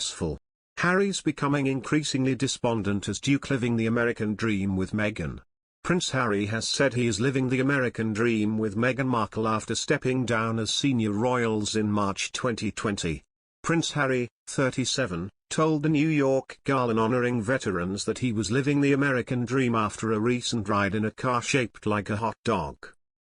stressful. Harry's becoming increasingly despondent as Duke living the American dream with Meghan. Prince Harry has said he is living the American dream with Meghan Markle after stepping down as senior royals in March 2020. Prince Harry, 37, told the New York Gala honoring veterans that he was living the American dream after a recent ride in a car shaped like a hot dog.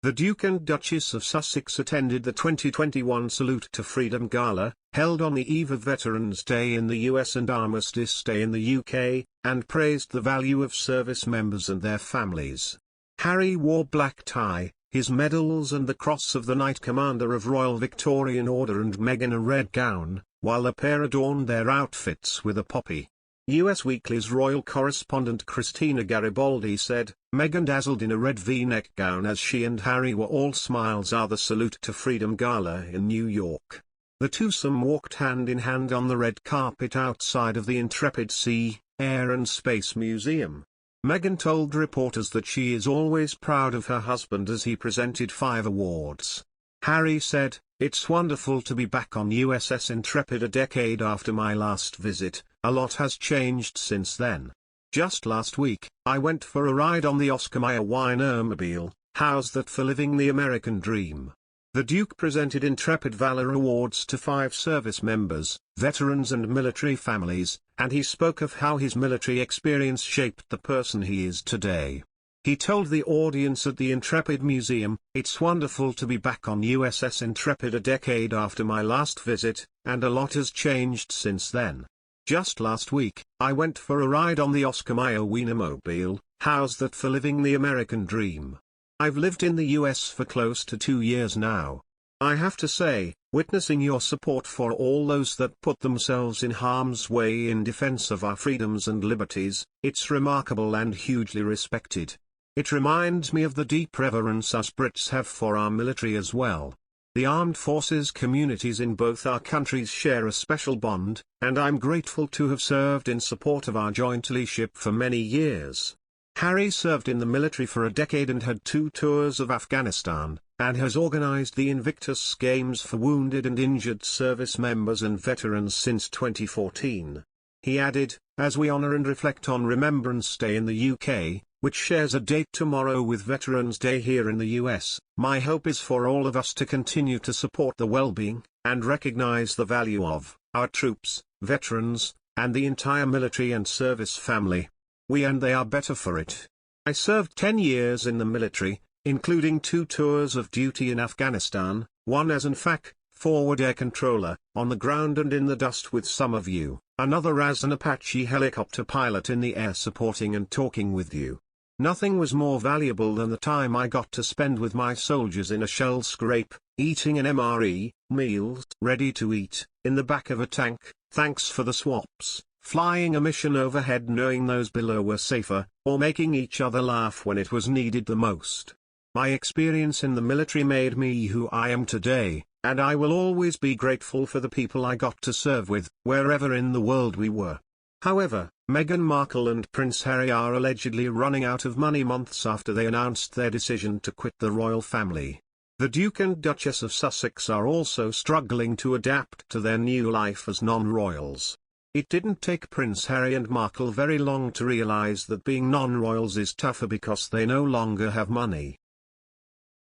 The Duke and Duchess of Sussex attended the 2021 Salute to Freedom Gala, held on the eve of Veterans Day in the US and Armistice Day in the UK, and praised the value of service members and their families. Harry wore black tie, his medals and the Cross of the Knight Commander of Royal Victorian Order, and Meghan a red gown, while the pair adorned their outfits with a poppy. US Weekly's royal correspondent Christina Garibaldi said, Meghan dazzled in a red V-neck gown as she and Harry were all smiles at the Salute to Freedom Gala in New York. The twosome walked hand in hand on the red carpet outside of the Intrepid Sea, Air and Space Museum. Meghan told reporters that she is always proud of her husband as he presented 5 awards. Harry said, "It's wonderful to be back on USS Intrepid a decade after my last visit. A lot has changed since then. Just last week, I went for a ride on the Oscar Mayer Wienermobile. How's that for living the American dream?" The Duke presented Intrepid Valor Awards to 5 service members, veterans and military families, and he spoke of how his military experience shaped the person he is today. He told the audience at the Intrepid Museum, "It's wonderful to be back on USS Intrepid a decade after my last visit, and a lot has changed since then. Just last week, I went for a ride on the Oscar Mayer Wienermobile. How's that for living the American dream? I've lived in the US for close to 2 years now. I have to say, witnessing your support for all those that put themselves in harm's way in defense of our freedoms and liberties, it's remarkable and hugely respected. It reminds me of the deep reverence us Brits have for our military as well. The armed forces communities in both our countries share a special bond, and I'm grateful to have served in support of our joint leadership for many years." Harry served in the military for a decade and had 2 tours of Afghanistan, and has organized the Invictus Games for wounded and injured service members and veterans since 2014. He added, "As we honor and reflect on Remembrance Day in the UK, which shares a date tomorrow with Veterans Day here in the US, my hope is for all of us to continue to support the well-being, and recognize the value of, our troops, veterans, and the entire military and service family. We and they are better for it. I served 10 years in the military, including 2 tours of duty in Afghanistan, one as an FAC, forward air controller, on the ground and in the dust with some of you, another as an Apache helicopter pilot in the air supporting and talking with you. Nothing was more valuable than the time I got to spend with my soldiers in a shell scrape, eating an MRE, meals ready to eat, in the back of a tank, thanks for the swaps, flying a mission overhead knowing those below were safer, or making each other laugh when it was needed the most. My experience in the military made me who I am today, and I will always be grateful for the people I got to serve with, wherever in the world we were." However, Meghan Markle and Prince Harry are allegedly running out of money months after they announced their decision to quit the royal family. The Duke and Duchess of Sussex are also struggling to adapt to their new life as non-royals. It didn't take Prince Harry and Markle very long to realize that being non-royals is tougher because they no longer have money.